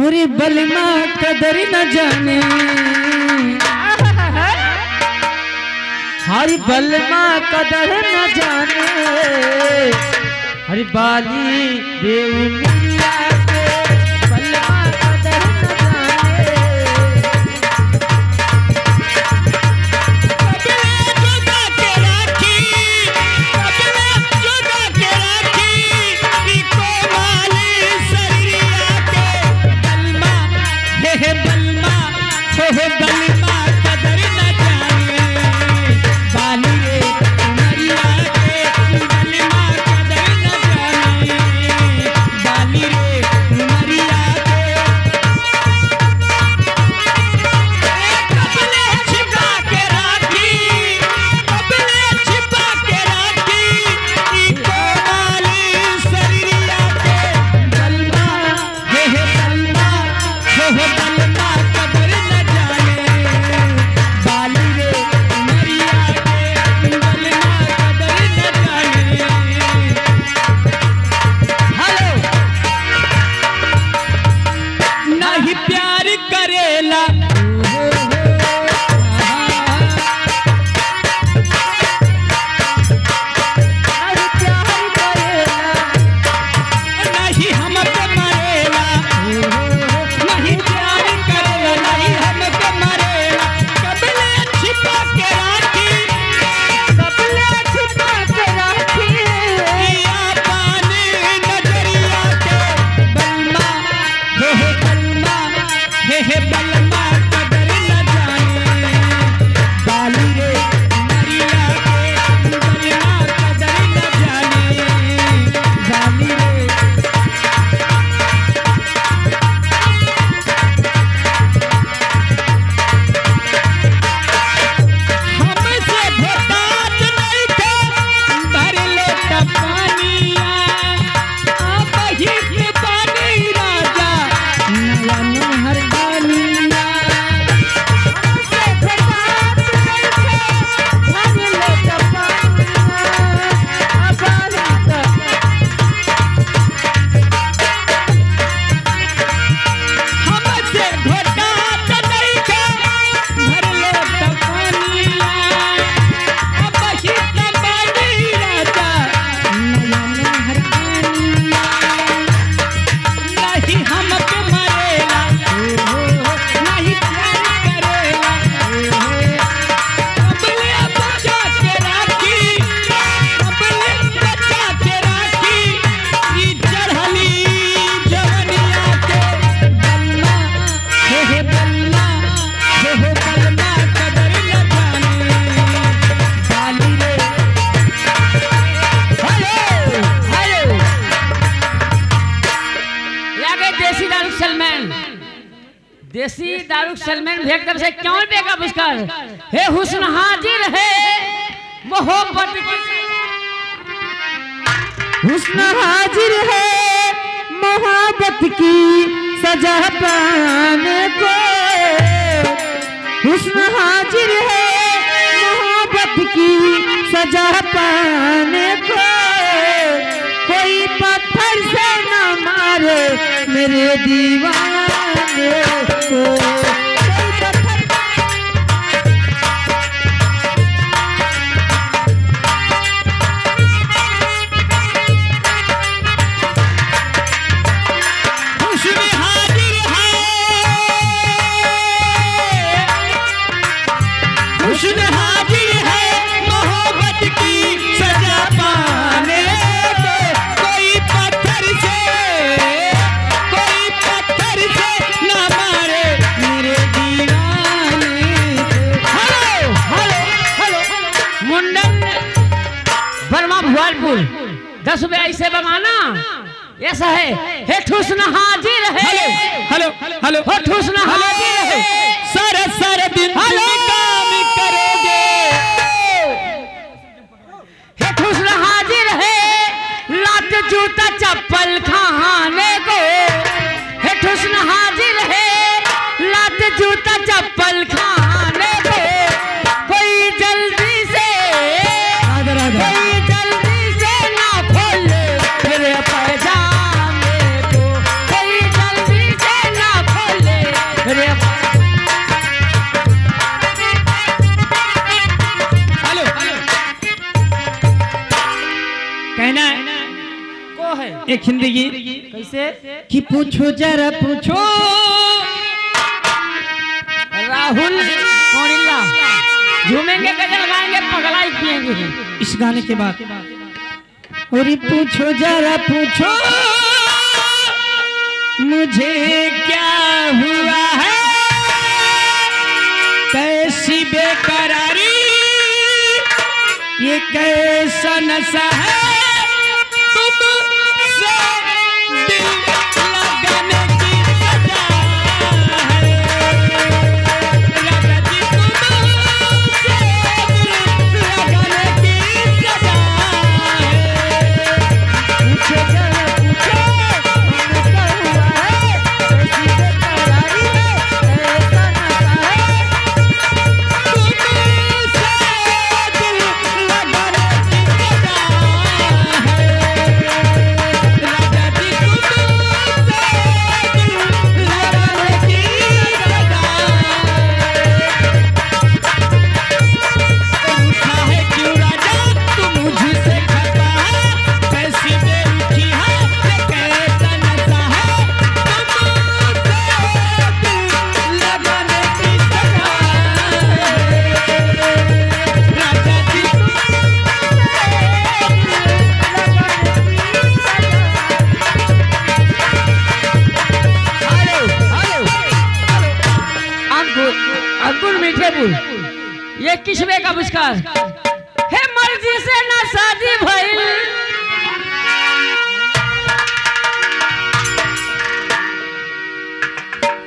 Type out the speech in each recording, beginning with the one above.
अरे बलमा कदर न जाने, हरी बलमा कदर न जाने, हरी बाली बेउनिया के बलमा कदर न जाने। देसी दारू सलमान भेद कर से क्यों बेगा पुरस्कार हे हुस्न हाजिर है मोहब्बत की हुस्न हाजिर है मोहब्बत की सजा पाने को, हुस्न हाजिर है मोहब्बत की सजा पाने को, कोई पत्थर से न मारे मेरे दीवाने को। भुआलपुर 10 रुपये ऐसे बमाना ऐसा है हे हुस्न हाजिर है हेलो हेलो हो हुस्न हाजिर है सारे सारे दिन काम करोगे हे हुस्न हाजिर है लात जूता चप्पल खाने को हे हुस्न हाजिर है लात जूता चप्पल खाने को कोई जल्दी से एक हिंदी गीत कैसे? कि पूछो जरा पूछो राहुल कौड़िल्ला झूमेंगे गजल गाएंगे पगलाई पिएंगे। इस गाने के बाद और पूछो जरा पूछो मुझे क्या हुआ है, कैसी बेकरारी, ये कैसा नशा है, तुमसे दिल लगाने की सजा है, राजा जी तुमसे दिल लगाने की सजा है। पूछो जरा पूछो हमको हुआ है, कैसी बेकरारी है, ऐसा नशा है, तुमसे दिल लगाने की सजा है, राजा जी तुमसे दिल लगाने की सजा है। रूठा है क्यों राजा तू मुझसे खफा है, कैसी बेरुखी है, ये कैसा नशा है, तुमसे दिल लगाने की सजा है, राजा जी तुमसे दिल लगाने की सजा है। अंकुर अंकुर मीठेपुर ये किस्मे का पुरस्कार है। मर्जी से ना शादी भइल,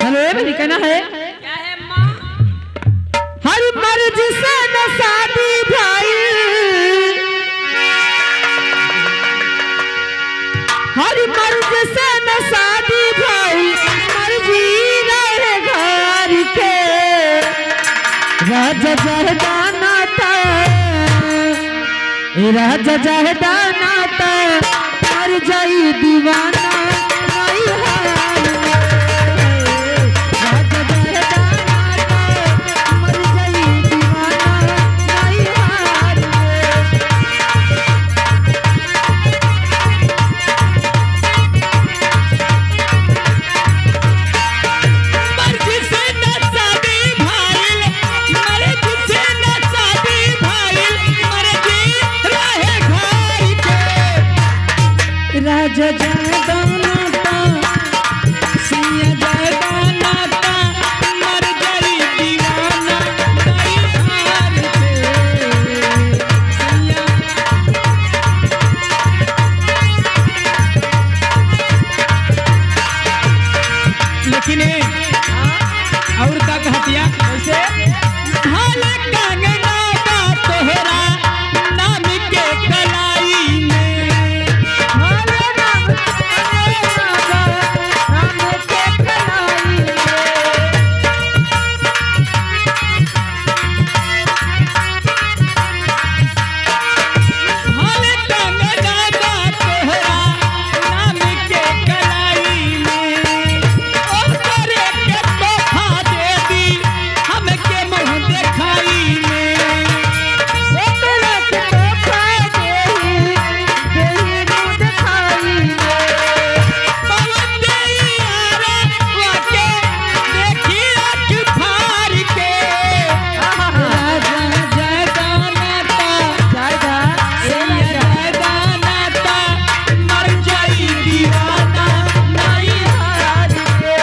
हेलो ये भी कहना है क्या है माँ? हर मर्ज से न शादी भाई, हर मर्ज से न शादी भाई, मर्जी रहे घर के, राजा जहदाना था, राजा जहदाना था, मर जाई दीवाना नहीं हार में। राजा जहदाना था, मर जाई दीवाना नहीं हार में। मर्जी से न शादी भाई, मर्जी से न शादी भाई, मर्जी रहे घर के, राजा जहदाना था, सिया जहदाना था, मर जाई दीवाना नहीं हार के, सिया लेकिन और का कहतिया कैसे? हाल कंगना का तोहरा नाम के कलाई में, हाल नाम के कलाई में, हाल कंगना का तोहरा नाम के कलाई में, ओ करे के तोहफा दे दी हमके मुँह देखाई में, ओ करे के तोहफा दे दी मुँह देखाई में, पवन देई आरे वाके देखी आँख फाड़ के, राजा जयदाना था, जयदाना था, मर जाई दीवाना नहीं हार के।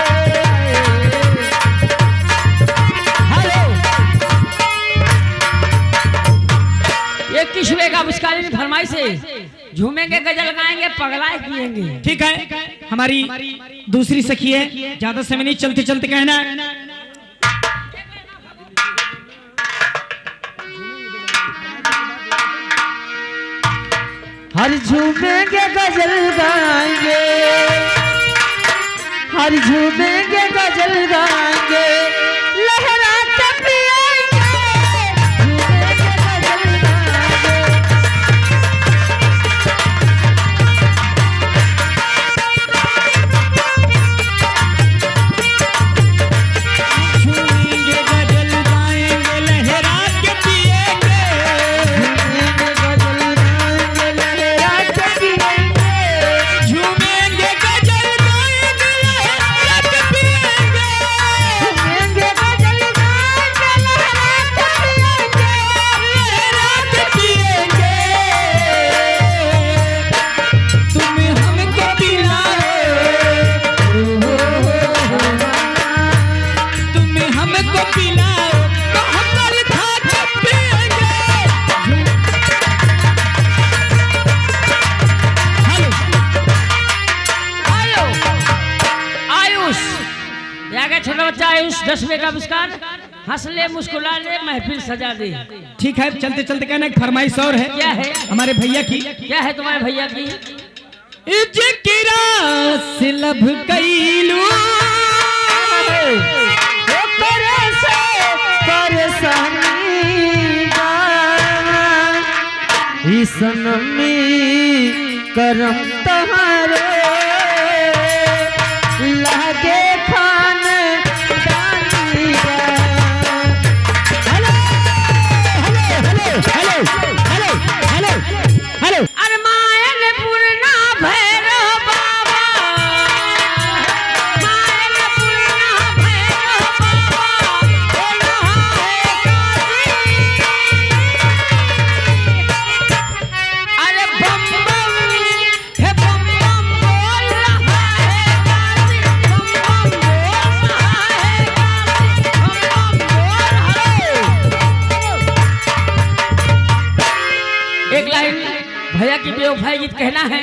हेलो ये किस्मे का पुरस्कार की फरमाइश है। झूमेंगे गजल गाएंगे पगलाई पिएंगे। ठीक है, हमारी दूसरी सखी है, ज्यादा समय नहीं, चलते चलते कहना हर झूमेंगे गजल गाएंगे, हर झूमेंगे गजल गाएंगे, लहरा के पिएंगे, झूमेंगे गजल गाएंगे, झूमेंगे गजल गाएंगे, लहरा के पिएंगे, झूमेंगे गजल गाएंगे, लहरा के पिएंगे, झूमेंगे या गया छोटा बच्चा आयुष 10 रुपए का पुरस्कार। हंस ले मुस्कुरा ले महफिल सजा दे। ठीक है, चलते चलते कहना एक फरमाइश और है। क्या है? हमारे भैया की। क्या है तुम्हारे भैया की? इजकिरा सिलब कैलू सनमी करम तहारे लागे खान दानी hello hello hello hello hello. अरे मायन पूर्णा भैरव बाबा, मायन पूर्णा भैरव बाबा, बोला है काशी। अरे बम बम हे बम बम बोल रहा है काशी, बम बम बोल रहा है काशी, बम बम बोल रहा है। एक लाइन भैया की बेवफाई गीत कहना है।